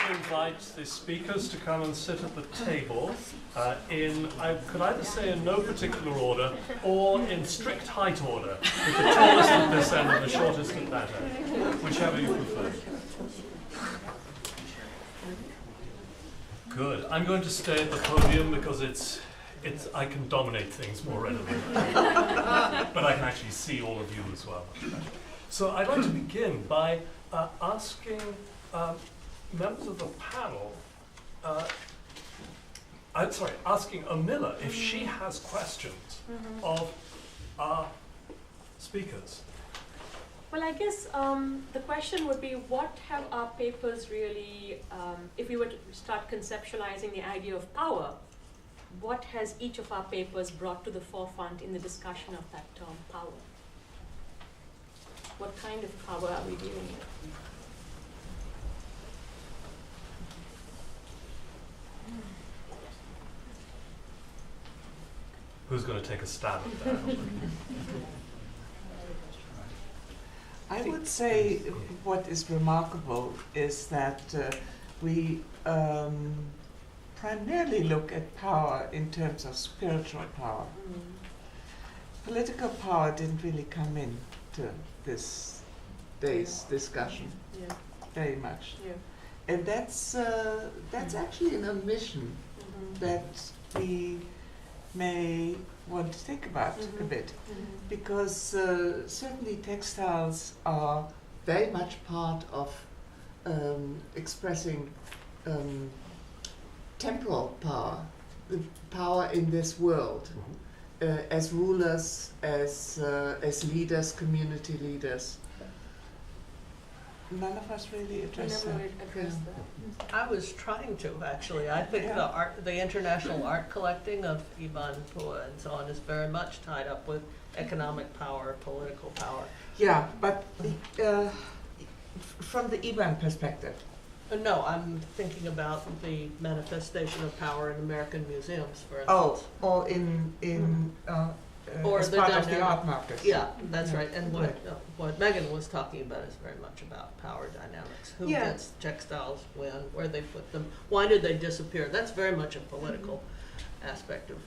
to invite the speakers to come and sit at the table I could either say in no particular order or in strict height order, with the tallest at this end and the shortest at that end, whichever you prefer. Good. I'm going to stay at the podium because I can dominate things more readily. But I can actually see all of you as well. So I'd like to begin by asking members of the panel, asking Amila if she has questions of our speakers. Well, I guess the question would be, what have our papers really, if we were to start conceptualizing the idea of power, what has each of our papers brought to the forefront in the discussion of that term, power? What kind of power are we dealing with? Who's going to take a stab at that? I would say what is remarkable is that we primarily look at power in terms of spiritual power. Political power didn't really come into this day's discussion very much. And that's actually an omission that we may want to think about a bit, because certainly textiles are very much part of expressing temporal power, the power in this world, as rulers, as leaders, community leaders. None of us really addressed that. I was trying to, actually. I think the international art collecting of Iban Pua and so on is very much tied up with economic power, political power. Yeah, but from the Iban perspective. No, I'm thinking about the manifestation of power in American museums, for instance. Or in or as the part of the dynamic art market. Yeah, that's right. And what Megan was talking about is very much about power dynamics. Who gets textiles when, where they put them, why did they disappear? That's very much a political aspect of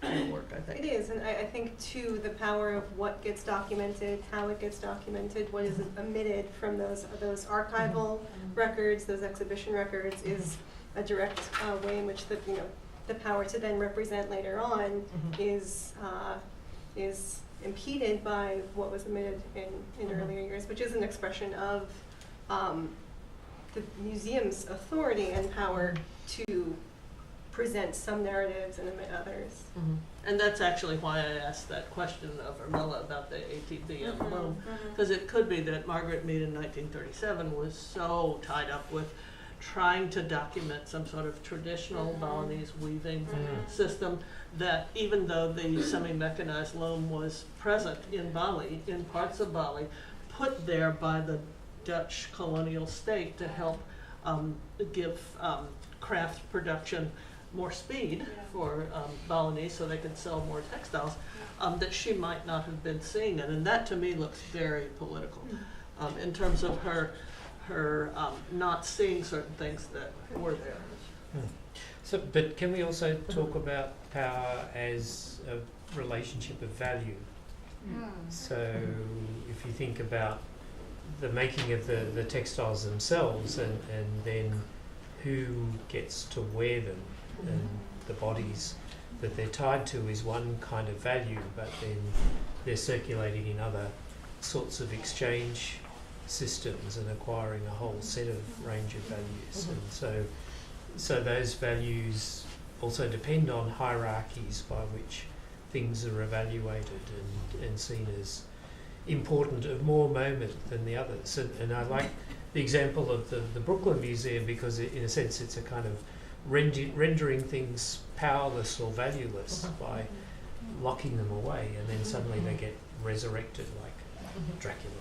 the work, I think. It is, and I think too the power of what gets documented, how it gets documented, what is omitted from those archival records, those exhibition records, is a direct way in which the power to then represent later on is impeded by what was omitted in earlier years, which is an expression of the museum's authority and power to present some narratives and omit others. And that's actually why I asked that question of Armella about the ATB and loom, because it could be that Margaret Mead in 1937 was so tied up with trying to document some sort of traditional Balinese weaving system that even though the semi-mechanized loom was present in Bali, in parts of Bali, put there by the Dutch colonial state to help give craft production more speed for Balinese so they could sell more textiles, that she might not have been seeing it. And that to me looks very political in terms of her not seeing certain things that were there. So, but can we also talk about power as a relationship of value? So if you think about the making of the textiles themselves and then who gets to wear them, and the bodies that they're tied to is one kind of value, but then they're circulating in other sorts of exchange systems and acquiring a whole set of range of values. And so those values also depend on hierarchies by which things are evaluated and seen as important, of more moment than the others. And I like the example of the Brooklyn Museum because in a sense it's a kind of rendering things powerless or valueless by locking them away, and then suddenly they get resurrected like Dracula.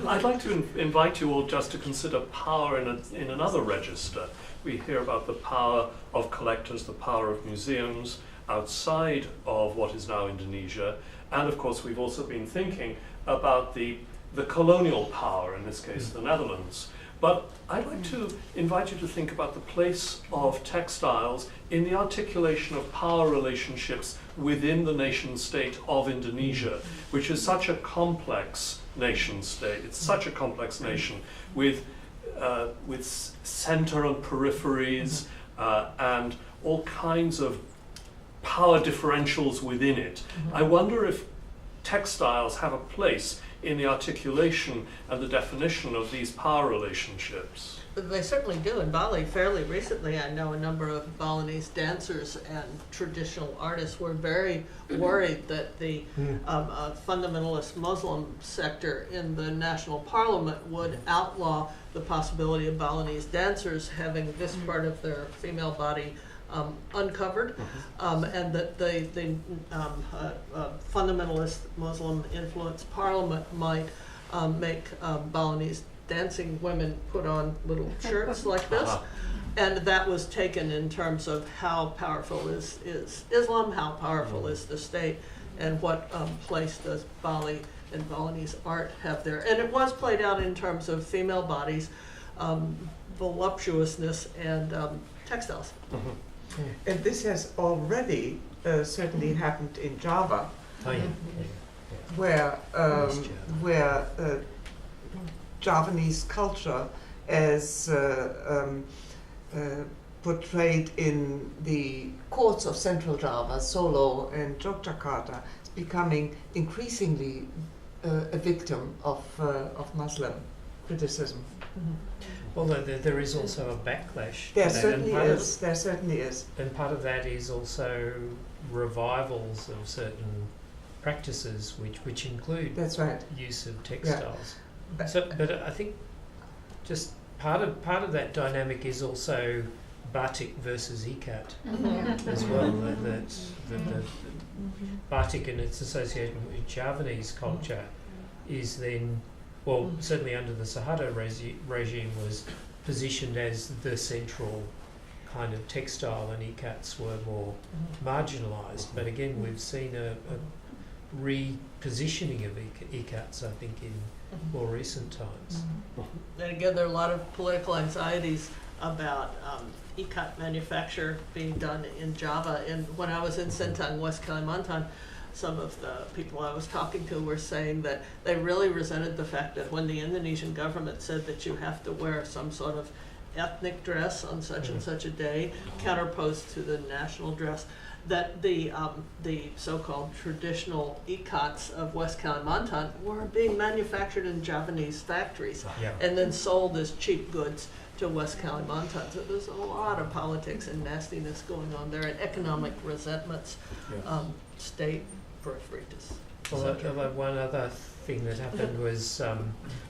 I'd like to invite you all just to consider power in another register. We hear about the power of collectors, the power of museums outside of what is now Indonesia, and of course we've also been thinking about the colonial power, in this case the Netherlands, But I'd like to invite you to think about the place of textiles in the articulation of power relationships within the nation state of Indonesia, which is such a complex nation state. It's such a complex nation with center and peripheries and all kinds of power differentials within it. I wonder if textiles have a place in the articulation and the definition of these power relationships. They certainly do. In Bali, fairly recently, I know a number of Balinese dancers and traditional artists were very worried that the fundamentalist Muslim sector in the national parliament would outlaw the possibility of Balinese dancers having this part of their female body uncovered, and that the fundamentalist Muslim influenced parliament might make Balinese dancing women put on little shirts like this. And that was taken in terms of how powerful is Islam, how powerful is the state, and what place does Bali and Balinese art have there. And it was played out in terms of female bodies, voluptuousness, and textiles. And this has already certainly happened in Java, where Javanese culture, as portrayed in the courts of Central Java, Solo and Yogyakarta, is becoming increasingly a victim of Muslim criticism. Although there is also a backlash. There certainly is. There certainly is. And part of that is also revivals of certain practices, which include That's right. use of textiles. Yeah. So, but I think just part of that dynamic is also batik versus ikat as well. The batik and its association with Javanese culture is then, well, certainly under the Suharto regime, was positioned as the central kind of textile, and ikats were more marginalised. But again, we've seen a repositioning of ikats, I think, in more recent times. And again, there are a lot of political anxieties about ikat manufacture being done in Java. And when I was in Sintang, West Kalimantan, some of the people I was talking to were saying that they really resented the fact that when the Indonesian government said that you have to wear some sort of ethnic dress on such and such a day, counterposed to the national dress, that the so-called traditional ikats of West Kalimantan were being manufactured in Javanese factories and then sold as cheap goods to West Kalimantan. So there's a lot of politics and nastiness going on there, and economic resentments, state peripheries. Although one other thing that happened was,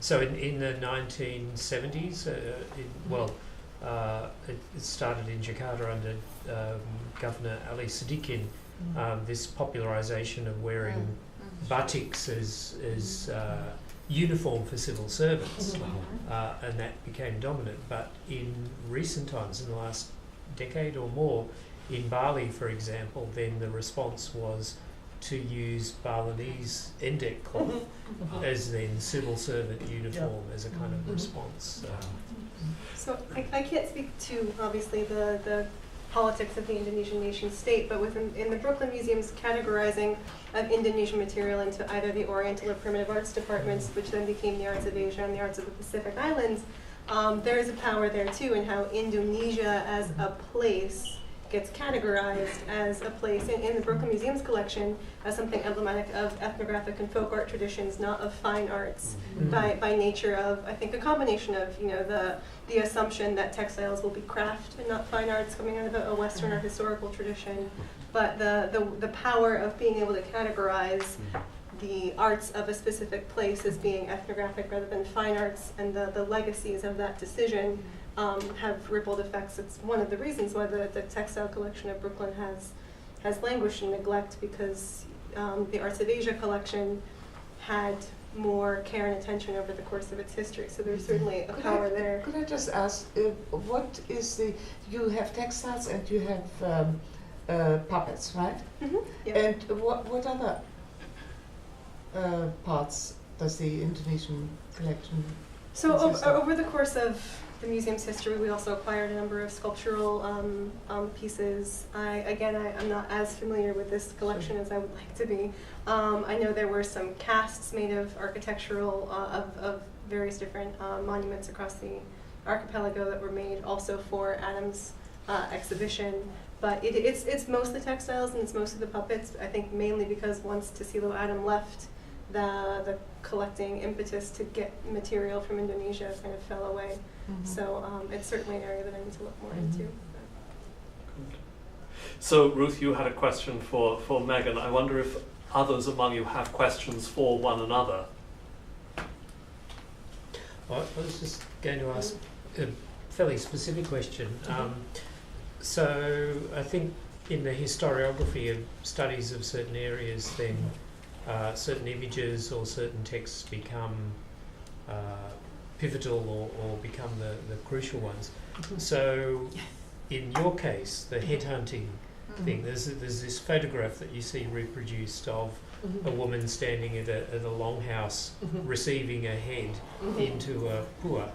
so in the 1970s, it started in Jakarta under Governor Ali Sadikin, this popularisation of wearing batiks as uniform for civil servants, and that became dominant. But in recent times, in the last decade or more, in Bali, for example, then the response was to use Balinese endek cloth as then civil servant uniform as a kind of response. So I can't speak to, obviously, the politics of the Indonesian nation state, but in the Brooklyn Museum's categorizing of Indonesian material into either the Oriental or Primitive Arts departments, which then became the Arts of Asia and the Arts of the Pacific Islands, there is a power there too in how Indonesia as a place gets categorized as a place in the Brooklyn Museum's collection as something emblematic of ethnographic and folk art traditions, not of fine arts, by nature of, I think, a combination of, the assumption that textiles will be craft and not fine arts coming out of a Western or historical tradition, but the power of being able to categorize the arts of a specific place as being ethnographic rather than fine arts, and the legacies of that decision have rippled effects. It's one of the reasons why the textile collection of Brooklyn has languished in neglect, because the Arts of Asia collection had more care and attention over the course of its history. So there's certainly a power there. Could I just ask, what is you have textiles and you have puppets, right? Yeah. And what other parts does the Indonesian collection So over the course of the museum's history, we also acquired a number of sculptural pieces. I'm not as familiar with this collection as I would like to be. I know there were some casts made of architectural, of various different monuments across the archipelago that were made also for Adam's exhibition. But it's mostly textiles and it's mostly the puppets, I think mainly because once Tassilo Adam left, the collecting impetus to get material from Indonesia kind of fell away. So it's certainly an area that I need to look more into. So Ruth, you had a question for Megan. I wonder if others among you have questions for one another. I was just going to ask a fairly specific question. So I think in the historiography of studies of certain areas, then certain images or certain texts become pivotal or become the crucial ones. So in your case, the headhunting thing, there's this photograph that you see reproduced of a woman standing at a longhouse receiving a head into a pua.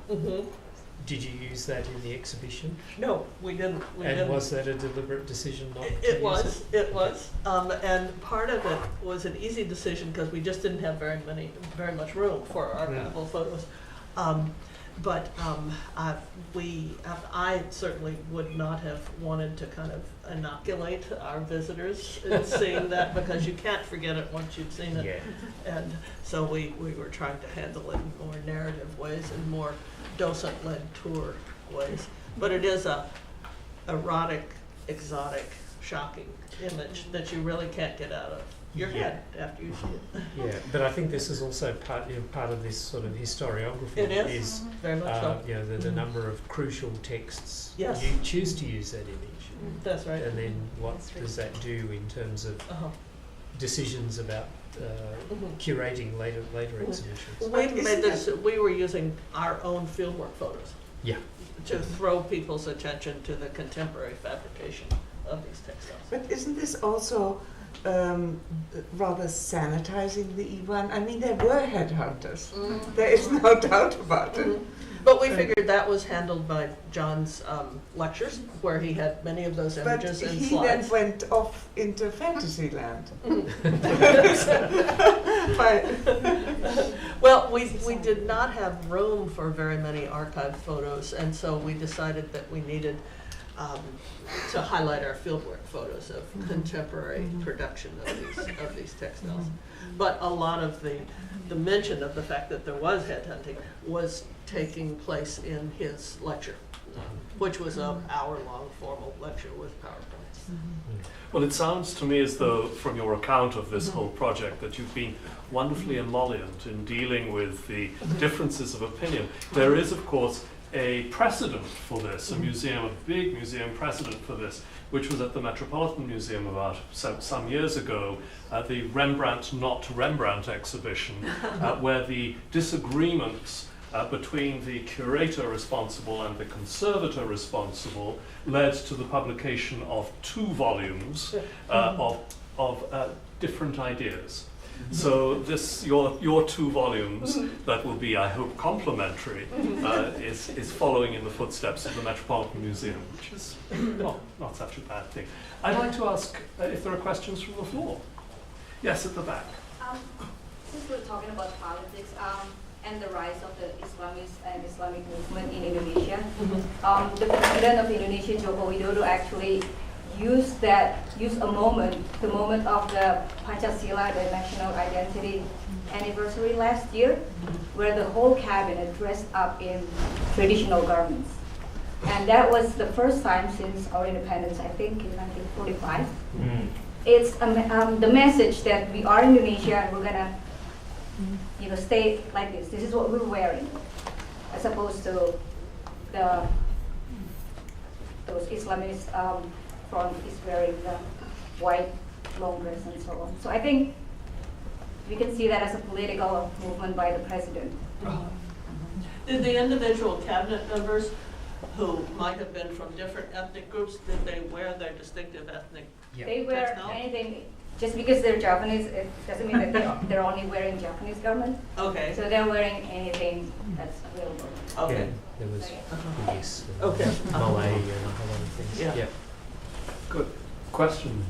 Did you use that in the exhibition? No, we didn't. Was that a deliberate decision not to use it? It was. And part of it was an easy decision because we just didn't have very much room for archival photos. I certainly would not have wanted to kind of inoculate our visitors in seeing that because you can't forget it once you've seen it. Yeah. And so we were trying to handle it in more narrative ways and more docent-led tour ways. But it is a erotic, exotic, shocking image that you really can't get out of your head after you see it. Yeah, but I think this is also part of this sort of historiography. It is very much so. The number of crucial texts. Yes. You choose to use that image. That's right. And then what does that do in terms of decisions about curating later exhibitions? We were using our own fieldwork photos. Yeah. To throw people's attention to the contemporary fabrication of these textiles. But isn't this also rather sanitizing the E1? I mean, there were headhunters. There is no doubt about it. But we figured that was handled by John's lectures, where he had many of those images and slides. But he then went off into fantasy land. Well, we did not have room for very many archive photos, and so we decided that we needed to highlight our fieldwork photos of contemporary production of these textiles. But a lot of the mention of the fact that there was headhunting was taking place in his lecture, which was an hour-long formal lecture with PowerPoints. Well, it sounds to me as though, from your account of this whole project, that you've been wonderfully emollient in dealing with the differences of opinion. There is, of course, a precedent for this, a big museum precedent for this, which was at the Metropolitan Museum about some years ago, the Rembrandt Not Rembrandt exhibition, where the disagreements between the curator responsible and the conservator responsible led to the publication of 2 volumes of different ideas. So your 2 volumes that will be, I hope, complementary, is following in the footsteps of the Metropolitan Museum, which is not such a bad thing. I'd like to ask if there are questions from the floor. Yes, at the back. Since we're talking about politics and the rise of the Islamist and Islamic movement in Indonesia, the president of Indonesia, Joko Widodo, actually used the moment of the Pancasila, the national identity anniversary last year, where the whole cabinet dressed up in traditional garments. And that was the first time since our independence, I think in 1945. It's the message that we are Indonesia and we're gonna stay like this. This is what we're wearing, as opposed to those Islamist front is wearing the white long dress and so on. So I think we can see that as a political movement by the president. Did the individual cabinet members who might have been from different ethnic groups, did they wear their distinctive ethnic They wear textile? anything just because they're Japanese, it doesn't mean that they're only wearing Japanese garments. Okay. So they're wearing anything that's available. Okay. Yeah, there was Okay. yes, Okay. Malay and a whole lot of things. Yeah. Good. Questions?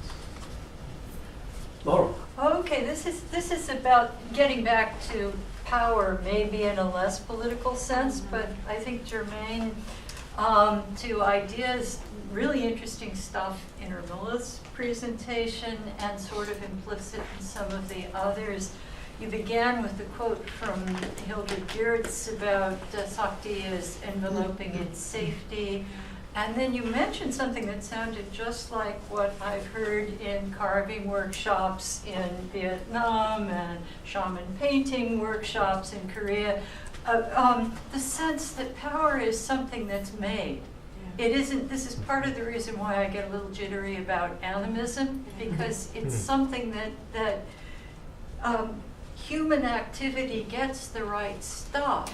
Laura? Okay, this is about getting back to power, maybe in a less political sense, but I think germane to ideas. Really interesting stuff in Urmila's presentation and sort of implicit in some of the others. You began with the quote from Hildred Geertz about Sakti as enveloping its safety. And then you mentioned something that sounded just like what I've heard in carving workshops in Vietnam and shaman painting workshops in Korea. The sense that power is something that's made. It isn't, this is part of the reason why I get a little jittery about animism, because it's something that human activity gets the right stuff.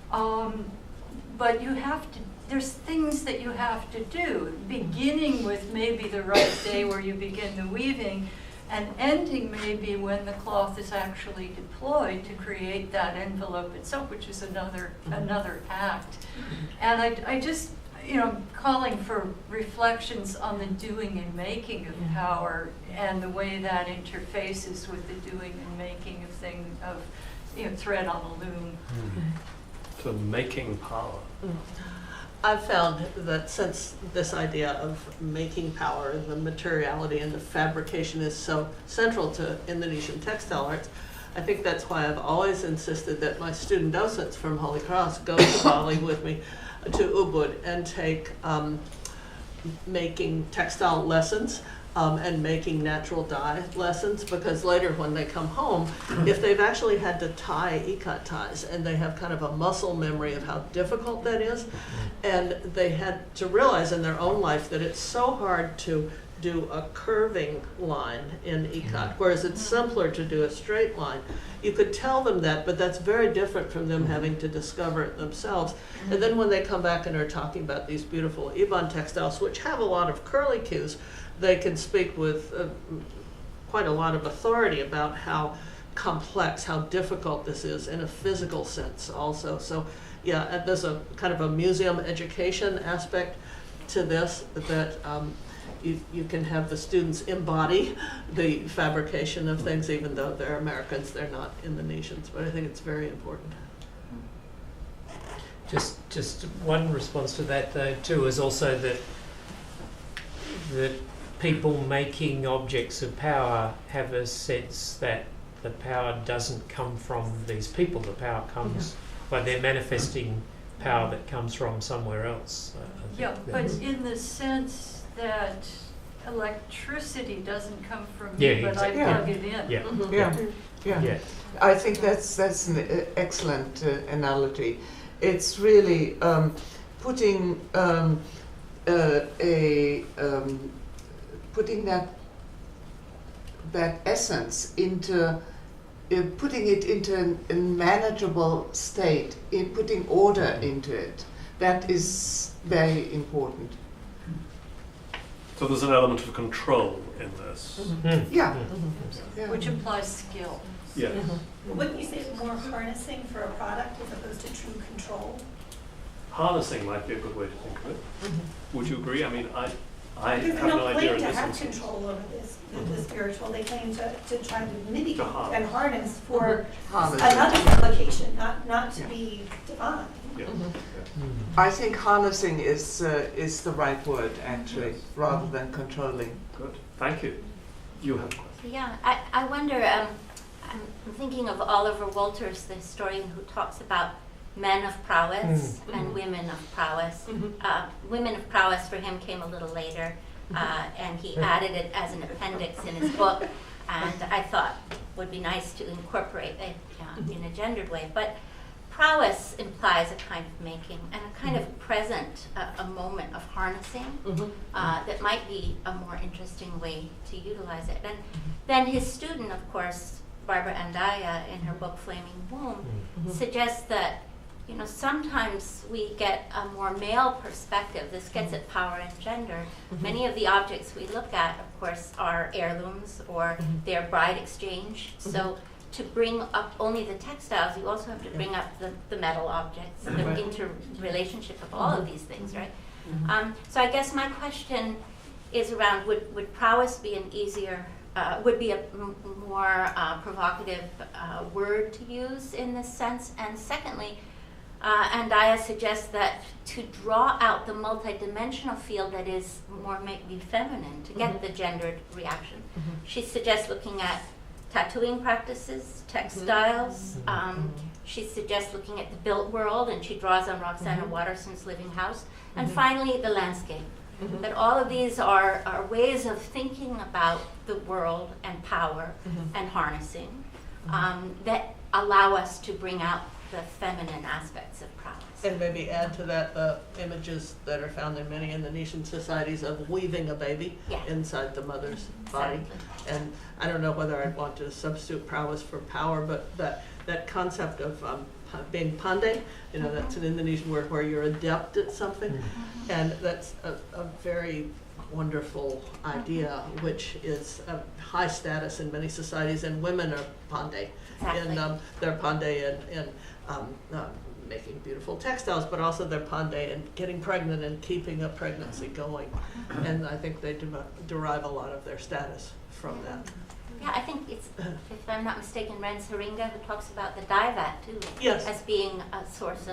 But you have to, there's things that you have to do, beginning with maybe the right day where you begin the weaving, and ending maybe when the cloth is actually deployed to create that envelope itself, which is another act. And I just, you know, calling for reflections on the doing and making of power and the way that interfaces with the doing and making of things, of, you know, thread on a loom. So making power. I've found that since this idea of making power, the materiality and the fabrication is so central to Indonesian textile arts, I think that's why I've always insisted that my student docents from Holy Cross go to Bali with me to Ubud and take making textile lessons and making natural dye lessons, because later when they come home, if they've actually had to tie ikat ties and they have kind of a muscle memory of how difficult that is, and they had to realize in their own life that it's so hard to do a curving line in ikat, whereas it's simpler to do a straight line. You could tell them that, but that's very different from them having to discover it themselves. And then when they come back and are talking about these beautiful Iban textiles, which have a lot of curlicues, they can speak with quite a lot of authority about how complex, how difficult this is in a physical sense also. So yeah, there's a kind of a museum education aspect to this, that you can have the students embody the fabrication of things, even though they're Americans, they're not Indonesians, but I think it's very important. Just one response to that though too is also that people making objects of power have a sense that the power doesn't come from these people. The power comes by their manifesting power that comes from somewhere else. Yeah, but in the sense that electricity doesn't come from me, but exactly. I plug it in. Yeah. I think that's an excellent analogy. It's really putting putting that essence into putting it into a manageable state, in putting order into it. That is very important. So there's an element of control in this. Yeah. Which implies skill. Yes. Wouldn't you say it's more harnessing for a product as opposed to true control? Harnessing might be a good way to think of it. Would you agree? I mean, I Because have they no don't idea claim in to this have instance. control over this, the spiritual. They claim to try to mitigate To harness. and harness for Harness. another application, not to be divine. Yeah. I think harnessing is the right word actually, rather than controlling. Good. Thank you. You have a question. Yeah, I wonder, I'm thinking of Oliver Wolters, the historian who talks about men of prowess and women of prowess. Women of prowess for him came a little later, and he added it as an appendix in his book, and I thought would be nice to incorporate it in a gendered way. But prowess implies a kind of making and a kind of present, a moment of harnessing that might be a more interesting way to utilize it. And then his student, of course, Barbara Andaya, in her book Flaming Womb, suggests that you know, sometimes we get a more male perspective. This gets at power and gender. Many of the objects we look at, of course, are heirlooms or they're bride exchange. So to bring up only the textiles, you also have to bring up the metal objects, the interrelationship of all of these things, right? So I guess my question is around, would prowess be an easier, would be a more provocative word to use in this sense? And secondly, Andaya suggests that to draw out the multidimensional field that is more maybe feminine, to get the gendered reaction. She suggests looking at tattooing practices, textiles. She suggests looking at the built world, and she draws on Roxana Watterson's Living House. And finally, the landscape. That all of these are ways of thinking about the world and power and harnessing that allow us to bring out the feminine aspects of prowess. And maybe add to that the images that are found in many Indonesian societies of weaving a baby inside the mother's body. And I don't know whether I'd want to substitute prowess for power, but that concept of being pandai, you know, that's an Indonesian word where you're adept at something, and that's a very wonderful idea, which is a high status in many societies, and women are pandai. And they're pandai in making beautiful textiles, but also they're pandai in getting pregnant and keeping a pregnancy going. And I think they derive a lot of their status from that. Yeah, I think it's, if I'm not mistaken, Rens Haringa, who talks about the daivat too, as being a source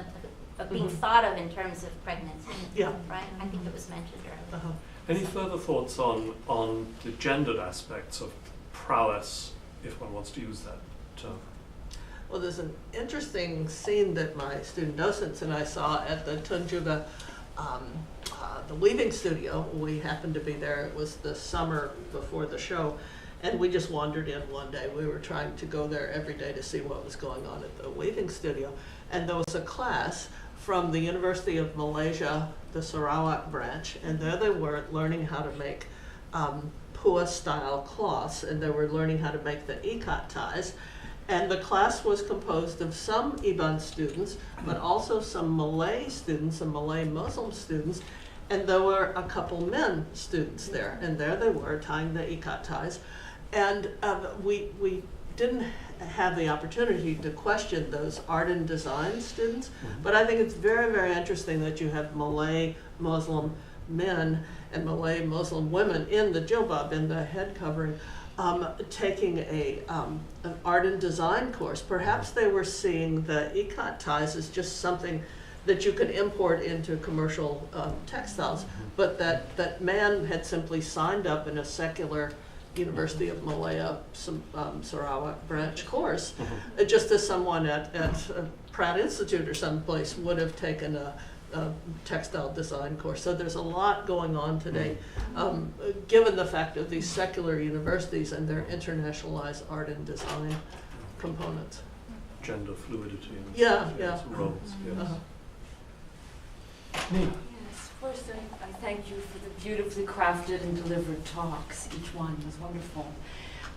of being thought of in terms of pregnancy. Yeah. Right? I think it was mentioned earlier. Any further thoughts on the gendered aspects of prowess, if one wants to use that term? Well, there's an interesting scene that my student docents and I saw at the Tunjuga, the weaving studio. We happened to be there. It was the summer before the show, and we just wandered in one day. We were trying to go there every day to see what was going on at the weaving studio, and there was a class from the University of Malaysia, the Sarawak branch, and there they were learning how to make Pua-style cloths, and they were learning how to make the ikat ties. And the class was composed of some Iban students, but also some Malay students, some Malay Muslim students, and there were a couple men students there. And there they were tying the ikat ties. And we didn't have the opportunity to question those art and design students, but I think it's very, very interesting that you have Malay Muslim men and Malay Muslim women in the jilbab, in the head covering, taking an art and design course. Perhaps they were seeing the ikat ties as just something that you could import into commercial textiles, but that man had simply signed up in a secular University of Malaya Sarawak branch course, just as someone at Pratt Institute or someplace would have taken a textile design course. So there's a lot going on today, given the fact of these secular universities and their internationalized art and design components. Gender fluidity and roles. Yes, first I thank you for the beautifully crafted and delivered talks. Each one was wonderful.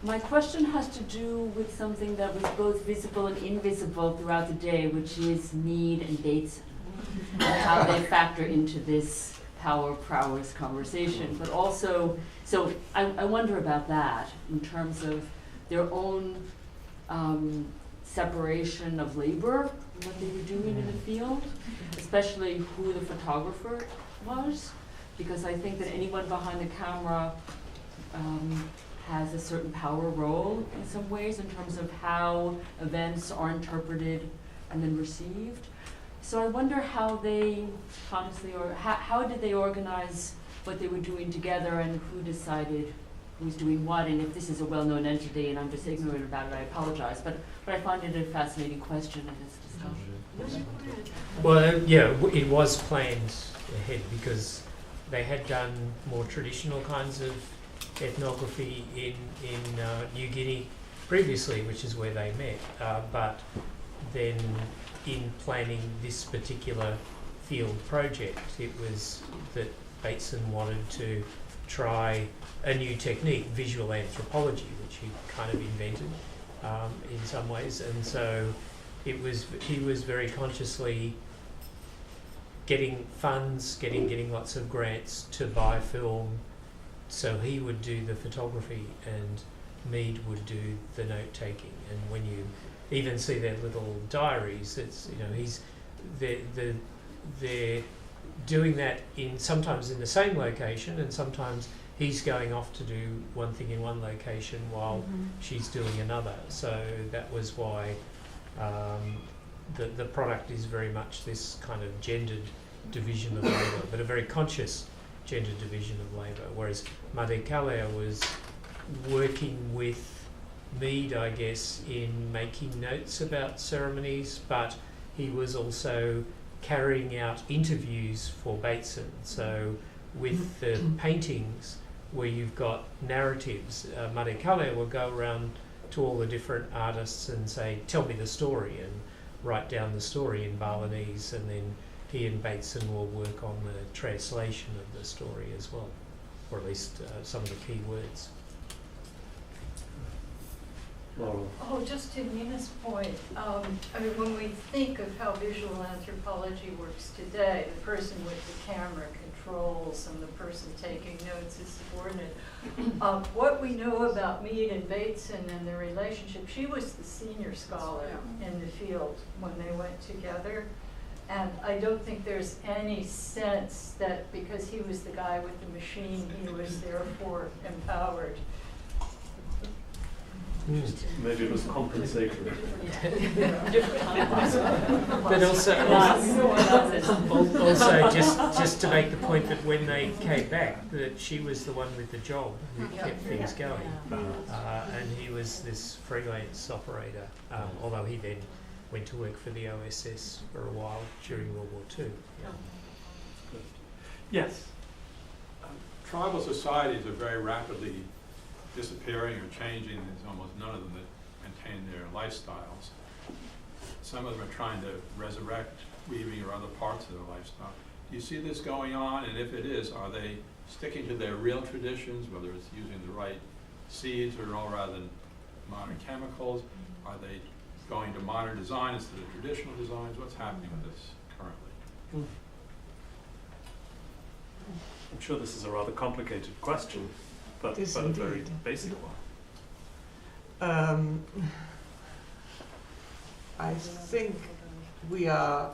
My question has to do with something that was both visible and invisible throughout the day, which is Mead and Bateson, and how they factor into this power prowess conversation. But also, so I wonder about that in terms of their own separation of labor, what they were doing in the field, especially who the photographer was, because I think that anyone behind the camera has a certain power role in some ways in terms of how events are interpreted and then received. So I wonder how they honestly, or how did they organize what they were doing together, and who decided who's doing what, and if this is a well-known entity and I'm just ignorant about it, I apologize. But I find it a fascinating question in this discussion. Well, yeah, it was planned ahead because they had done more traditional kinds of ethnography in New Guinea previously, which is where they met. But then in planning this particular field project, it was that Bateson wanted to try a new technique, visual anthropology, which he kind of invented in some ways. And so he was very consciously getting funds, getting lots of grants to buy film. So he would do the photography and Mead would do the note taking. And when you even see their little diaries, it's, you know, they're doing that sometimes in the same location, and sometimes he's going off to do one thing in one location while she's doing another. So that was why the product is very much this kind of gendered division of labour, but a very conscious gendered division of labour, whereas Made Kalea was working with Mead, I guess, in making notes about ceremonies, but he was also carrying out interviews for Bateson. So with the paintings where you've got narratives, Made Kalea will go around to all the different artists and say, tell me the story, and write down the story in Balinese, and then he and Bateson will work on the translation of the story as well, or at least some of the key words. Laurel. Oh, just to Nina's point, I mean, when we think of how visual anthropology works today, the person with the camera controls and the person taking notes is subordinate. What we know about Mead and Bateson and their relationship, she was the senior scholar in the field when they went together. And I don't think there's any sense that because he was the guy with the machine, he was therefore empowered. Maybe it was compensatory. But also just to make the point that when they came back, that she was the one with the job who kept things going, and he was this freelance operator, although he then went to work for the OSS for a while during World War II. Yes. Tribal societies are very rapidly disappearing or changing. There's almost none of them that maintain their lifestyles. Some of them are trying to resurrect weaving or other parts of their lifestyle. Do you see this going on? And if it is, are they sticking to their real traditions, whether it's using the right seeds or all rather than modern chemicals? Are they going to modern design instead of traditional designs? What's happening with this currently? I'm sure this is a rather complicated question, but a very basic one. I think we are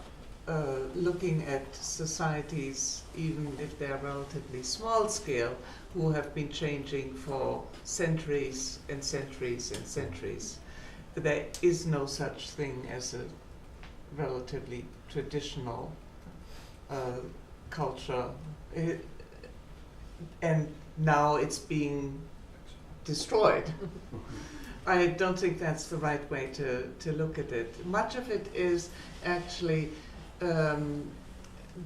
looking at societies, even if they're relatively small scale, who have been changing for centuries and centuries and centuries. There is no such thing as a relatively traditional culture. And now it's being destroyed. I don't think that's the right way to look at it. Much of it is actually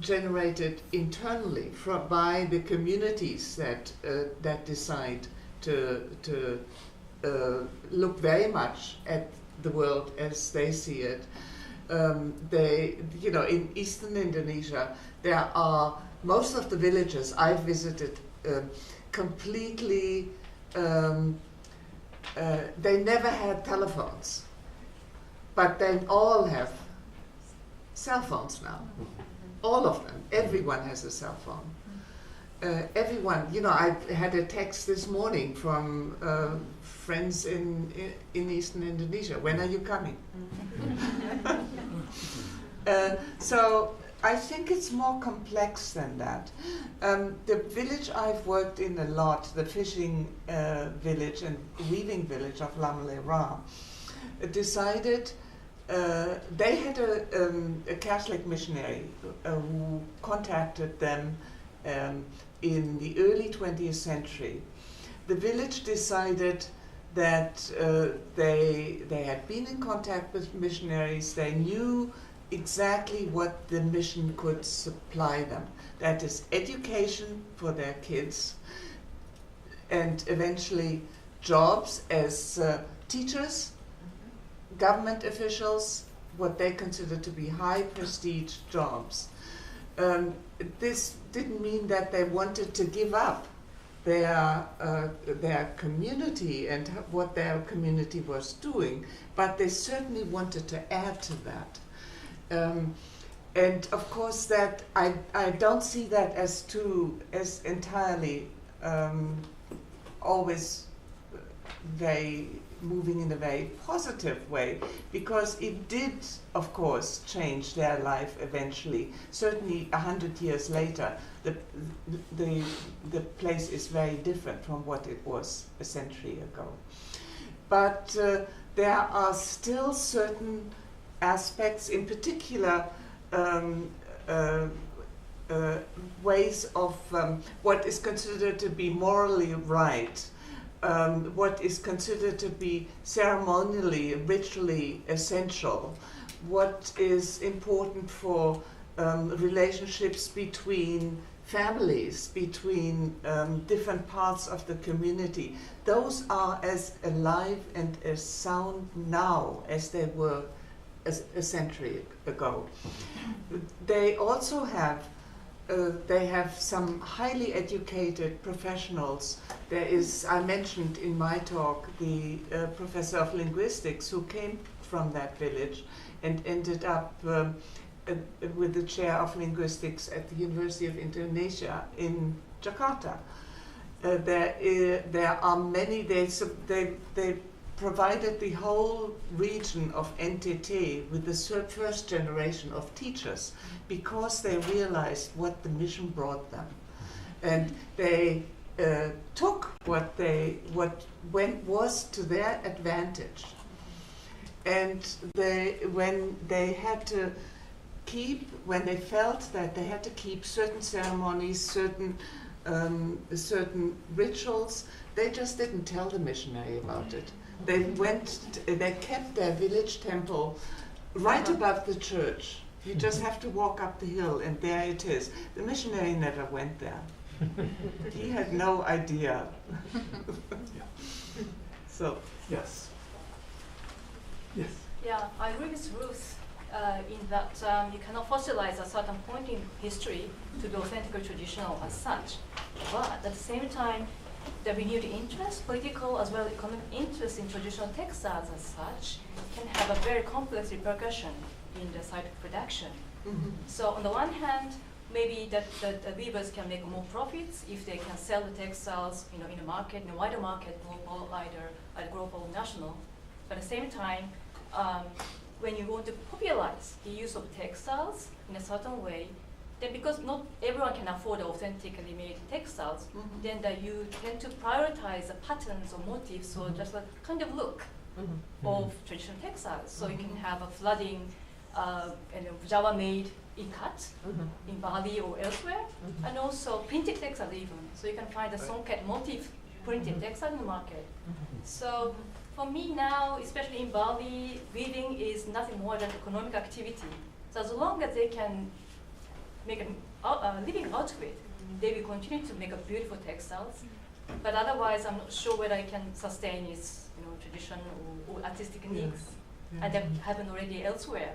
generated internally by the communities that decide to look very much at the world as they see it. In eastern Indonesia, there are most of the villages I've visited completely, they never had telephones, but they all have cell phones now. All of them, everyone has a cell phone. Everyone, I had a text this morning from friends in eastern Indonesia. When are you coming? So I think it's more complex than that. The village I've worked in a lot, the fishing village and weaving village of Lamalera, decided they had a Catholic missionary who contacted them in the early 20th century. The village decided that they had been in contact with missionaries. They knew exactly what the mission could supply them. That is education for their kids, and eventually jobs as teachers, government officials, what they consider to be high prestige jobs. This didn't mean that they wanted to give up their community and what their community was doing, but they certainly wanted to add to that. And of course that I don't see that as entirely always very moving in a very positive way, because it did, of course, change their life eventually. Certainly 100 years later, the place is very different from what it was a century ago. But there are still certain aspects, in particular ways of what is considered to be morally right, what is considered to be ceremonially, ritually essential, what is important for relationships between families, between different parts of the community. Those are as alive and as sound now as they were a century ago. They also have some highly educated professionals. There is, I mentioned in my talk, the professor of linguistics who came from that village and ended up with the chair of linguistics at the University of Indonesia in Jakarta. There are many, they provided the whole region of NTT with the first generation of teachers because they realized what the mission brought them. And they took what was to their advantage. And when they felt that they had to keep certain ceremonies, certain rituals, they just didn't tell the missionary about it. They kept their village temple right above the church. You just have to walk up the hill and there it is. The missionary never went there. He had no idea. So, yes. Yes. Yeah, I agree with Ruth in that you cannot fossilize a certain point in history to be authentically traditional as such. But at the same time, the renewed interest, political as well as economic interest in traditional textiles as such, can have a very complex repercussion in the site of production. mm-hmm. So on the one hand, maybe the weavers can make more profits if they can sell the textiles, in a market, in a wider market, global, either global or national. But at the same time, when you want to popularize the use of textiles in a certain way, then because not everyone can afford authentically made textiles, Mm-hmm. then that you tend to prioritize the patterns or motifs or just a kind of look of traditional textiles. So you can have a flooding, Java made ikat in Bali or elsewhere, and also printed textiles even. So you can find the songket motif printed textile in the market. So for me now, especially in Bali, weaving is nothing more than economic activity. So as long as they can make a living out of it, they will continue to make a beautiful textiles. But otherwise, I'm not sure whether I can sustain its tradition or artistic needs, and that happen already elsewhere.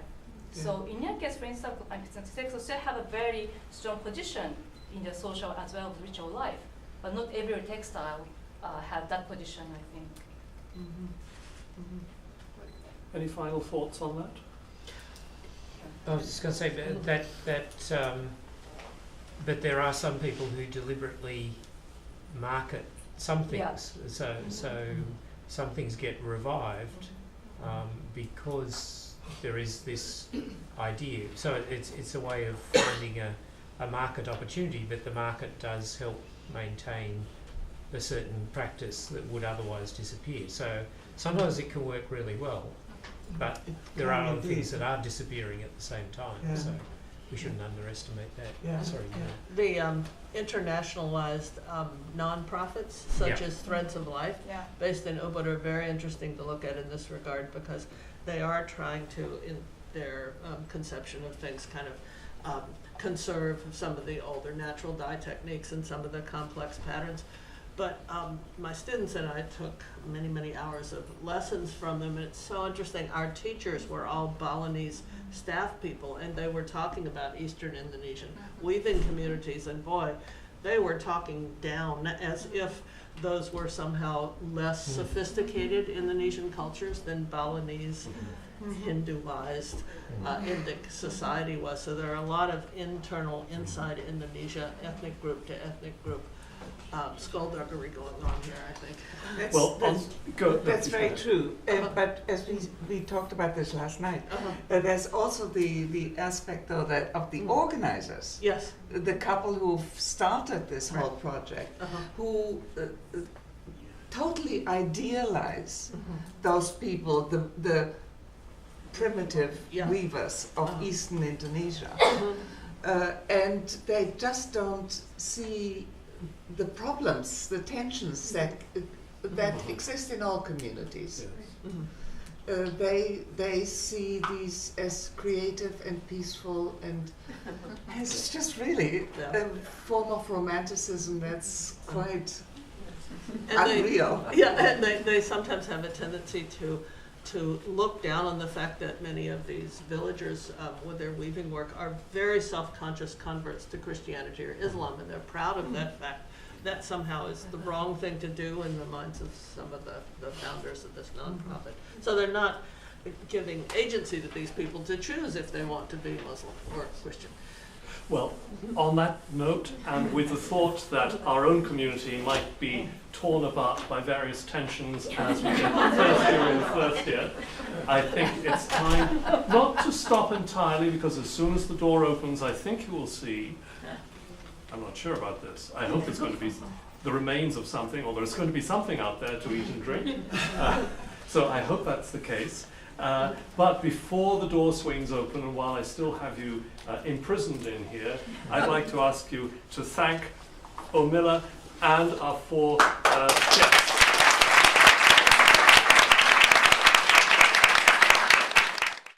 So in your case, for instance, textiles still have a very strong position in the social as well as ritual life, but not every textile have that position, I think. Any final thoughts on that? I was just going to say but there are some people who deliberately market some things. So some things get revived because there is this idea. So it's a way of finding a market opportunity, but the market does help maintain a certain practice that would otherwise disappear. So sometimes it can work really well, but there are other things that are disappearing at the same time. So we shouldn't underestimate that. Sorry. The internationalized non-profits, such as Threads of Life, based in Ubud, are very interesting to look at in this regard, because they are trying to, in their conception of things, kind of conserve some of the older natural dye techniques and some of the complex patterns. But my students and I took many, many hours of lessons from them, and it's so interesting. Our teachers were all Balinese staff people, and they were talking about Eastern Indonesian weaving communities, and boy, they were talking down as if those were somehow less sophisticated Indonesian cultures than Balinese, Hinduized, Indic society was. So there are a lot of internal, inside Indonesia, ethnic group to ethnic group, skullduggery going on here, I think. That's very true. But as we talked about this last night, there's also the aspect, though, that of the organizers. Yes. The couple who've started this whole project, who totally idealize those people, the primitive weavers of Eastern Indonesia. And they just don't see the problems, the tensions that exist in all communities. They see these as creative and peaceful, and it's just really a form of romanticism that's quite unreal. And they sometimes have a tendency to look down on the fact that many of these villagers with their weaving work are very self-conscious converts to Christianity or Islam, and they're proud of that fact. That somehow is the wrong thing to do in the minds of some of the founders of this nonprofit. So they're not giving agency to these people to choose if they want to be Muslim or Christian. Well, on that note, and with the thought that our own community might be torn apart by various tensions as we get thirstier and thirstier, I think it's time not to stop entirely, because as soon as the door opens, I think you will see, I'm not sure about this, I hope it's going to be the remains of something, or there's going to be something out there to eat and drink. So I hope that's the case. But before the door swings open, and while I still have you imprisoned in here, I'd like to ask you to thank Omila and our four guests.